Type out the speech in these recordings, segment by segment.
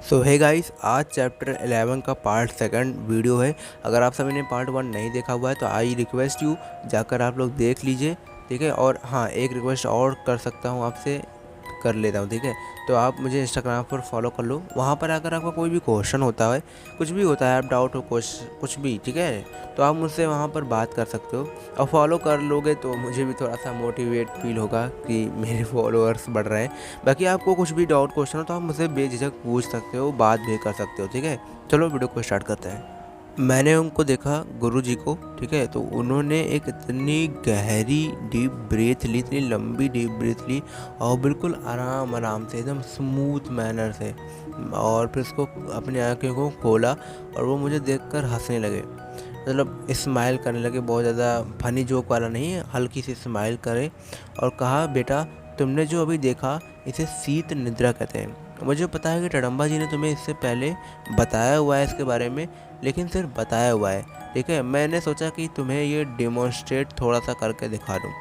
सो hey guys, आज chapter 11 का part second video है। अगर आप सभी ने पार्ट 1 नहीं देखा हुआ है तो आई रिक्वेस्ट यू जाकर आप लोग देख लीजिए, ठीक है। और हाँ, एक रिक्वेस्ट और कर सकता हूँ आपसे, कर लेता हूँ, ठीक है। तो आप मुझे इंस्टाग्राम पर फॉलो कर लो। वहाँ पर अगर आपका कोई भी क्वेश्चन होता है, कुछ भी होता है, आप डाउट हो कुछ भी, ठीक है, तो आप मुझसे वहाँ पर बात कर सकते हो। और फॉलो कर लोगे तो मुझे भी थोड़ा सा मोटिवेट फील होगा कि मेरे फॉलोअर्स बढ़ रहे हैं। बाकी आपको कुछ भी डाउट क्वेश्चन हो तो आप मुझसे बेझिझक पूछ सकते हो, बात भी कर सकते हो, ठीक है। चलो वीडियो को स्टार्ट करते हैं। मैंने उनको देखा, गुरु जी को, ठीक है, तो उन्होंने एक इतनी गहरी डीप ब्रीथ ली, इतनी लंबी डीप ब्रीथ ली, और बिल्कुल आराम आराम से, एकदम स्मूथ मैनर से, और फिर उसको अपनी आंखों को खोला और वो मुझे देखकर हंसने लगे। मतलब स्माइल करने लगे, बहुत ज़्यादा फनी जोक वाला नहीं है, हल्की सी स्माइल करे और कहा, बेटा तुमने जो अभी देखा इसे शीत निद्रा कहते हैं। मुझे पता है कि टडम्बा जी ने तुम्हें इससे पहले बताया हुआ है इसके बारे में, लेकिन सिर्फ बताया हुआ है, ठीक है। मैंने सोचा कि तुम्हें ये डेमोन्स्ट्रेट थोड़ा सा करके दिखा दूँ।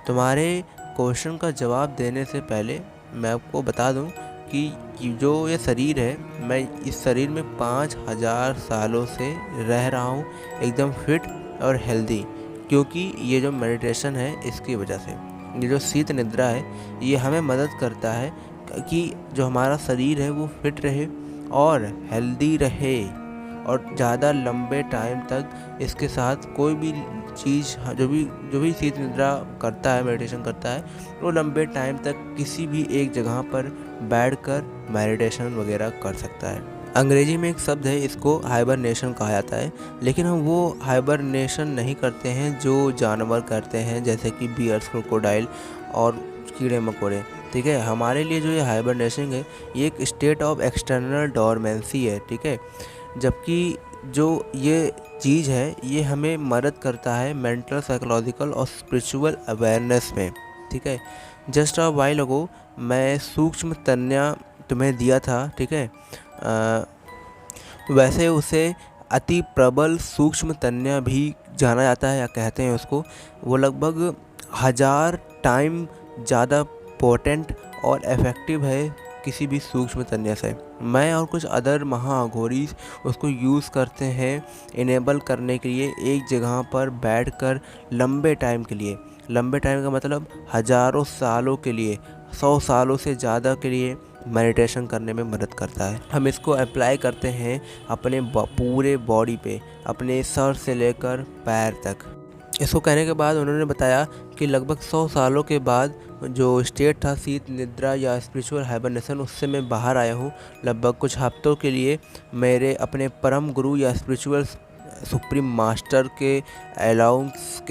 तुम्हारे क्वेश्चन का जवाब देने से पहले मैं आपको बता दूँ कि जो ये शरीर है, मैं इस शरीर में 5000 सालों से रह रहा हूँ, एकदम फिट और हेल्दी, क्योंकि ये जो मेडिटेशन है इसकी वजह से। ये जो शीत निद्रा है ये हमें मदद करता है कि जो हमारा शरीर है वो फिट रहे और हेल्दी रहे, और ज़्यादा लंबे टाइम तक इसके साथ कोई भी चीज़, जो भी शीत निद्रा करता है, मेडिटेशन करता है, वो लंबे टाइम तक किसी भी एक जगह पर बैठकर मेडिटेशन वगैरह कर सकता है। अंग्रेजी में एक शब्द है, इसको हाइबरनेशन कहा जाता है, लेकिन हम वो हाइबरनेशन नहीं करते हैं जो जानवर करते हैं, जैसे कि बियर्स, क्रोकोडाइल और कीड़े मकोड़े, ठीक है। हमारे लिए जो ये हाइबरनेशन है, ये एक स्टेट ऑफ एक्सटर्नल डोरमेंसी है, ठीक है। जबकि जो ये चीज़ है ये हमें मदद करता है मेंटल, साइकोलॉजिकल और स्पिरिचुअल अवेयरनेस में, ठीक है। जस्ट अ वाइल अगो मैं सूक्ष्म तन्या तुम्हें दिया था, ठीक है। वैसे उसे अति प्रबल सूक्ष्म तन्या भी जाना जाता है, या कहते हैं उसको। वो लगभग 1000 टाइम ज़्यादा पोटेंट और इफ़ेक्टिव है किसी भी सूक्ष्म तन्या से। मैं और कुछ अदर महाअघोरीज उसको यूज़ करते हैं इनेबल करने के लिए, एक जगह पर बैठकर लंबे टाइम के लिए। लंबे टाइम का मतलब हज़ारों सालों के लिए, 100 सालों से ज़्यादा के लिए मेडिटेशन करने में मदद करता है। हम इसको अप्लाई करते हैं अपने पूरे बॉडी पे, अपने सर से लेकर पैर तक। इसको कहने के बाद उन्होंने बताया कि लगभग 100 सालों के बाद जो स्टेट था शीत निद्रा या स्पिरिचुअल हाइबरनेशन, उससे मैं बाहर आया हूँ। लगभग कुछ हफ्तों के लिए मेरे अपने परम गुरु या स्पिरिचुअल सुप्रीम मास्टर के अलाउंस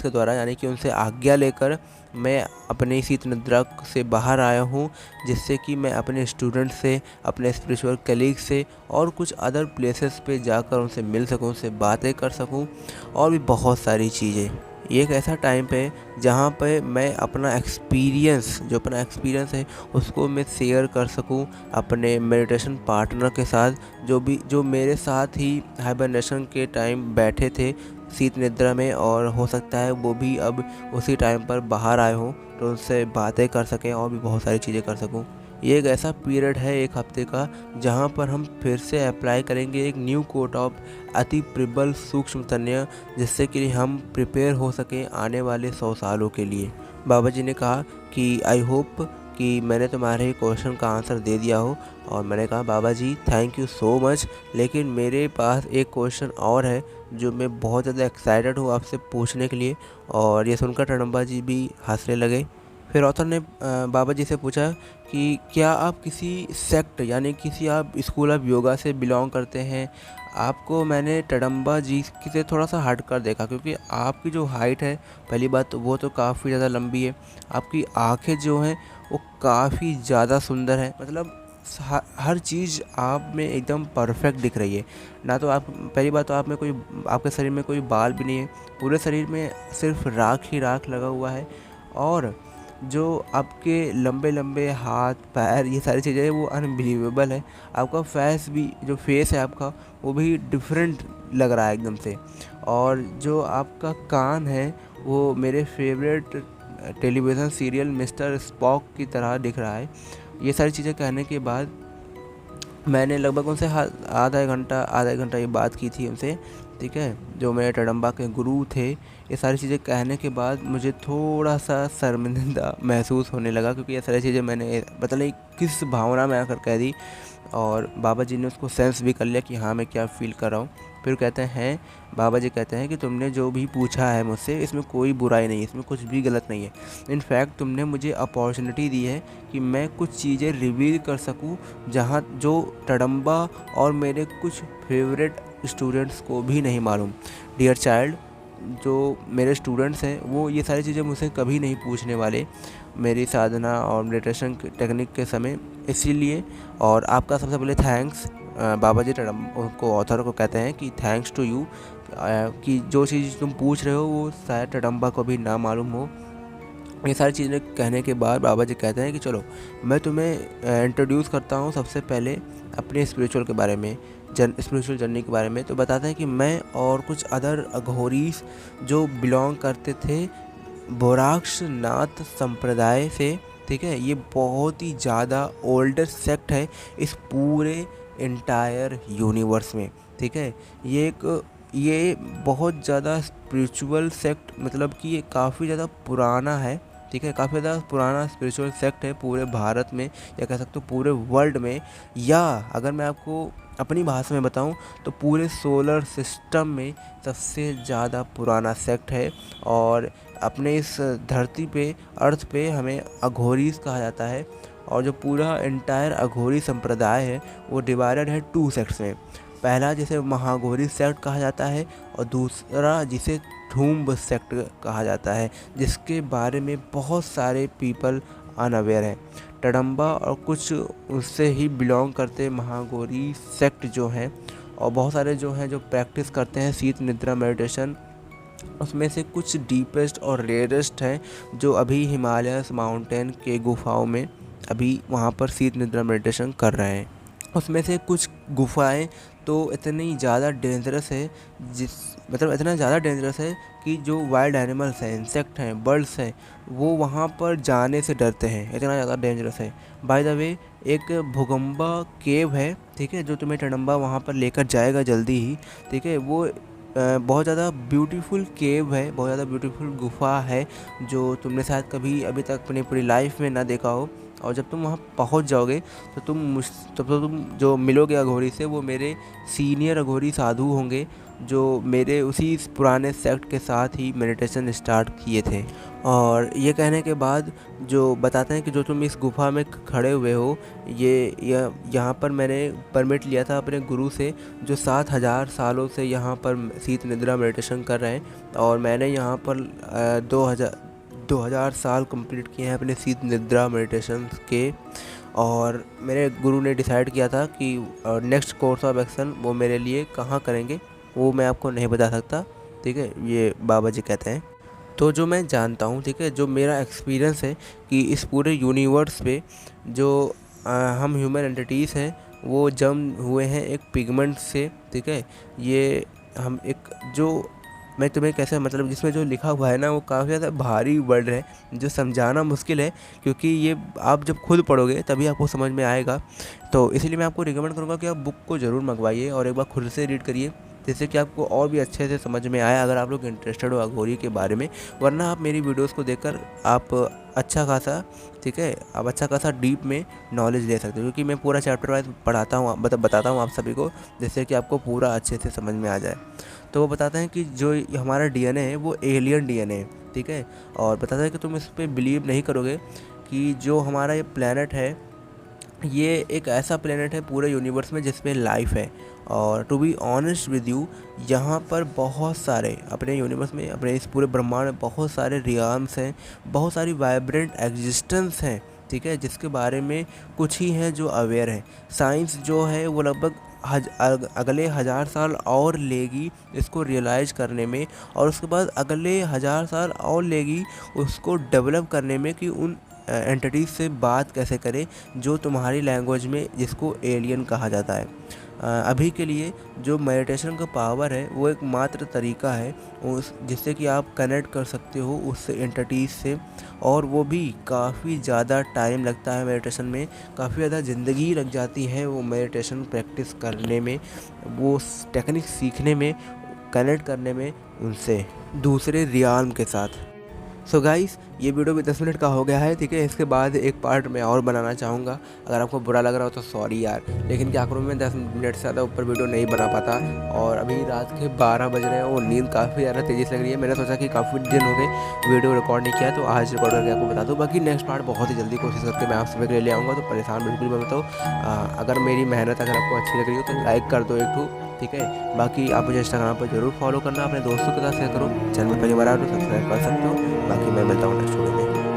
के द्वारा, यानी कि उनसे आज्ञा लेकर मैं अपनी शीत निद्रा से बाहर आया हूँ, जिससे कि मैं अपने स्टूडेंट से, अपने स्पिरिचुअल कलीग से और कुछ अदर प्लेसेस पे जाकर उनसे मिल सकूँ, उनसे बातें कर सकूँ, और भी बहुत सारी चीज़ें। ये एक ऐसा टाइम पे जहाँ पे मैं अपना एक्सपीरियंस है उसको मैं शेयर कर सकूँ अपने मेडिटेशन पार्टनर के साथ, जो मेरे साथ ही हाइबरनेशन के टाइम बैठे थे शीत निद्रा में, और हो सकता है वो भी अब उसी टाइम पर बाहर आए हों, तो उनसे बातें कर सकें और भी बहुत सारी चीज़ें कर सकूँ। ये एक ऐसा पीरियड है, एक हफ्ते का, जहाँ पर हम फिर से अप्लाई करेंगे एक न्यू कोट ऑफ अति प्रबल सूक्ष्म तन्य, जिससे कि हम प्रिपेयर हो सकें आने वाले 100 सालों के लिए। बाबा जी ने कहा कि आई होप कि मैंने तुम्हारे क्वेश्चन का आंसर दे दिया हो। और मैंने कहा, बाबा जी थैंक यू सो मच, लेकिन मेरे पास एक क्वेश्चन और है जो मैं बहुत ज़्यादा एक्साइटेड हूँ आपसे पूछने के लिए। और ये सुनकर टडम्बा जी भी हंसने लगे। फिर ऑथर ने बाबा जी से पूछा कि क्या आप किसी सेक्ट, यानी किसी आप स्कूल ऑफ योगा से बिलोंग करते हैं। आपको मैंने टडम्बा जी से थोड़ा सा हट कर देखा, क्योंकि आपकी जो हाइट है, पहली बात तो वो तो काफ़ी ज़्यादा लंबी है। आपकी आंखें जो हैं वो काफ़ी ज़्यादा सुंदर है, मतलब हर चीज़ आप में एकदम परफेक्ट दिख रही है। ना तो आप, पहली बात तो आप में कोई, आपके शरीर में कोई बाल भी नहीं है, पूरे शरीर में सिर्फ राख ही राख लगा हुआ है। और जो आपके लंबे लंबे हाथ पैर, ये सारी चीज़ें वो अनबिलीवेबल है। आपका फेस है आपका, वो भी डिफरेंट लग रहा है एकदम से। और जो आपका कान है वो मेरे favourite television serial mister spoke की तरह दिख रहा है। ये सारी चीज़ें कहने के बाद मैंने लगभग उनसे आधा एक घंटा ये बात की थी उनसे, ठीक है, जो मेरे टडम्बा के गुरु थे। ये सारी चीज़ें कहने के बाद मुझे थोड़ा सा शर्मिंदा महसूस होने लगा, क्योंकि ये सारी चीज़ें मैंने पता नहीं किस भावना में आकर कह दी, और बाबा जी ने उसको सेंस भी कर लिया कि हाँ मैं क्या फ़ील कर रहा हूँ। फिर कहते हैं, बाबा जी कहते हैं कि तुमने जो भी पूछा है मुझसे, इसमें कोई बुराई नहीं है, इसमें कुछ भी गलत नहीं है। इनफैक्ट तुमने मुझे अपॉर्चुनिटी दी है कि मैं कुछ चीज़ें रिवील कर सकूं, जहां जो टडम्बा और मेरे कुछ फेवरेट स्टूडेंट्स को भी नहीं मालूम। डियर चाइल्ड, जो मेरे स्टूडेंट्स हैं वो ये सारी चीज़ें मुझसे कभी नहीं पूछने वाले मेरी साधना और मेडिटेशन टेक्निक के समय, इसीलिए। और आपका सबसे पहले थैंक्स, बाबा जी उनको ऑथर को कहते हैं कि थैंक्स टू यू, कि जो चीज़ तुम पूछ रहे हो वो शायद टडम्बा को भी ना मालूम हो। ये सारी चीज़ें कहने के बाद बाबा जी कहते हैं कि चलो मैं तुम्हें इंट्रोड्यूस करता हूँ सबसे पहले अपने स्पिरिचुअल के बारे में, स्पिरिचुअल जर्नी के बारे में। तो बताते हैं कि मैं और कुछ अदर अघोरीस जो बिलोंग करते थे बोराक्ष नाथ संप्रदाय से, ठीक है, ये बहुत ही ज़्यादा ओल्डर सेक्ट है इस पूरे इंटायर यूनिवर्स में, ठीक है। ये बहुत ज़्यादा स्पिरिचुअल सेक्ट, मतलब कि ये काफ़ी ज़्यादा पुराना है, ठीक है, काफ़ी ज़्यादा पुराना स्पिरिचुअल सेक्ट है पूरे भारत में, या कह सकते हो पूरे वर्ल्ड में, या अगर मैं आपको अपनी भाषा में बताऊं तो पूरे सोलर सिस्टम में सबसे ज़्यादा पुराना सेक्ट है। और अपने इस धरती पे, अर्थ पे, हमें अघोरीस कहा जाता है। और जो पूरा एंटायर अघोरी संप्रदाय है वो डिवाइडेड है 2 सेक्ट्स में। पहला जिसे महाघोरी सेक्ट कहा जाता है, और दूसरा जिसे धूम्ब सेक्ट कहा जाता है, जिसके बारे में बहुत सारे पीपल अनअवेयर हैं। टडम्बा और कुछ उससे ही बिलोंग करते महाघोरी सेक्ट जो हैं, और बहुत सारे जो हैं जो प्रैक्टिस करते हैं शीत निद्रा मेडिटेशन, उसमें से कुछ डीपेस्ट और रेयरेस्ट हैं जो अभी हिमालयस माउंटेन के गुफाओं में अभी वहाँ पर शीत निद्रा मेडिटेशन कर रहे हैं। उसमें से कुछ गुफाएं तो इतनी ज़्यादा डेंजरस है, मतलब इतना ज़्यादा डेंजरस है कि जो वाइल्ड एनिमल्स हैं, इंसेक्ट हैं, बर्ड्स हैं, वो वहाँ पर जाने से डरते हैं, इतना ज़्यादा डेंजरस है। बाय द वे, एक भुगम्बा केव है, ठीक है, जो तुम्हें टडम्बा वहाँ पर लेकर जाएगा जल्दी ही, ठीक है। वो बहुत ज़्यादा ब्यूटीफुल केव है, बहुत ज़्यादा ब्यूटीफुल गुफा है, जो तुमने शायद कभी अभी तक अपनी पूरी लाइफ में ना देखा हो। और जब तुम वहाँ पहुँच जाओगे तो तुम जो मिलोगे अघोरी से, वो मेरे सीनियर अघोरी साधु होंगे, जो मेरे उसी पुराने सेक्ट के साथ ही मेडिटेशन स्टार्ट किए थे। और ये कहने के बाद जो बताते हैं कि जो तुम इस गुफा में खड़े हुए हो, यहाँ पर मैंने परमिट लिया था अपने गुरु से, जो 7000 सालों से यहाँ पर शीत निद्रा मेडिटेशन कर रहे हैं। और मैंने यहाँ पर 2000 साल कंप्लीट किए हैं अपने शीत निद्रा मेडिटेशन के। और मेरे गुरु ने डिसाइड किया था कि नेक्स्ट कोर्स ऑफ एक्शन वो मेरे लिए कहाँ करेंगे, वो मैं आपको नहीं बता सकता, ठीक है, ये बाबा जी कहते हैं। तो जो मैं जानता हूँ, ठीक है, जो मेरा एक्सपीरियंस है कि इस पूरे यूनिवर्स पे जो हम ह्यूमन एंटिटीज़ हैं वो जम हुए हैं एक पिगमेंट से, ठीक है। ये हम एक जो मैं तुम्हें कैसे, मतलब जिसमें जो लिखा हुआ है ना, वो काफ़ी ज़्यादा भारी वर्ड है, जो समझाना मुश्किल है, क्योंकि ये आप जब खुद पढ़ोगे तभी आपको समझ में आएगा। तो इसीलिए मैं आपको रिकमेंड करूँगा कि आप बुक को ज़रूर मंगवाइए और एक बार खुद से रीड करिए, जिससे कि आपको और भी अच्छे से समझ में आए, अगर आप लोग इंटरेस्टेड हो अघोरी के बारे में। वरना आप मेरी वीडियोस को देखकर आप अच्छा खासा, ठीक है, आप अच्छा खासा डीप में नॉलेज ले सकते हो, क्योंकि मैं पूरा चैप्टर वाइज पढ़ाता हूँ, बताता हूँ आप सभी को, जिससे कि आपको पूरा अच्छे से समझ में आ जाए। तो वो बताते हैं कि जो हमारा डीएनए है वो एलियन डीएनए है, ठीक है। और बताते हैं कि तुम इस पर बिलीव नहीं करोगे कि जो हमारा ये प्लेनेट है, ये एक ऐसा प्लेनेट है पूरे यूनिवर्स में जिसमें लाइफ है। और to be honest with you, यहाँ पर बहुत सारे अपने यूनिवर्स में, अपने इस पूरे ब्रह्मांड में बहुत सारे रियाम्स हैं, बहुत सारी वाइब्रेंट एग्जिस्टेंस हैं, ठीक है, जिसके बारे में कुछ ही हैं जो अवेयर हैं। साइंस जो है वो लगभग अगले 1000 साल और लेगी इसको रियलाइज़ करने में, और उसके बाद अगले 1000 साल और लेगी उसको डेवलप करने में, कि उन एंटिटीज़ से बात कैसे करें जो तुम्हारी लैंग्वेज में, जिसको एलियन कहा जाता है। अभी के लिए जो मेडिटेशन का पावर है वो एक मात्र तरीका है उस जिससे कि आप कनेक्ट कर सकते हो उससे, एंटिटीज़ से, और वो भी काफ़ी ज़्यादा टाइम लगता है मेडिटेशन में, काफ़ी ज़्यादा ज़िंदगी लग जाती है वो मेडिटेशन प्रैक्टिस करने में, वो टेक्निक सीखने में, कनेक्ट करने में उनसे, दूसरे रियाल्म के साथ। सो गाइस, ये वीडियो भी 10 मिनट का हो गया है, ठीक है। इसके बाद एक पार्ट मैं और बनाना चाहूँगा, अगर आपको बुरा लग रहा हो तो सॉरी यार, लेकिन क्या करूँ, मैं 10 मिनट से ज़्यादा ऊपर वीडियो नहीं बना पाता। और अभी रात के 12 बज रहे हैं और नींद काफ़ी ज़्यादा तेज़ी से लग रही है। मैंने सोचा कि काफ़ी दिन हो गए वीडियो रिकॉर्ड नहीं किया, तो आज रिकॉर्ड करके आपको बता दूँ। बाकी नेक्स्ट पार्ट बहुत ही जल्दी कोशिश करके मैं आप सभी के लिए ले आऊँगा, तो परेशान बिल्कुल भी मत हो। अगर मेरी मेहनत अगर आपको अच्छी लग रही हो तो लाइक कर दो एक ठो, ठीक है। बाकी आप मुझे इंस्टाग्राम पर जरूर फॉलो करना, अपने दोस्तों के साथ शेयर करो, चैनल पर पहली बार आओ तो सब्सक्राइब कर सकते हो। बाकी मैं मिलता हूँ नेक्स्ट वीडियो में।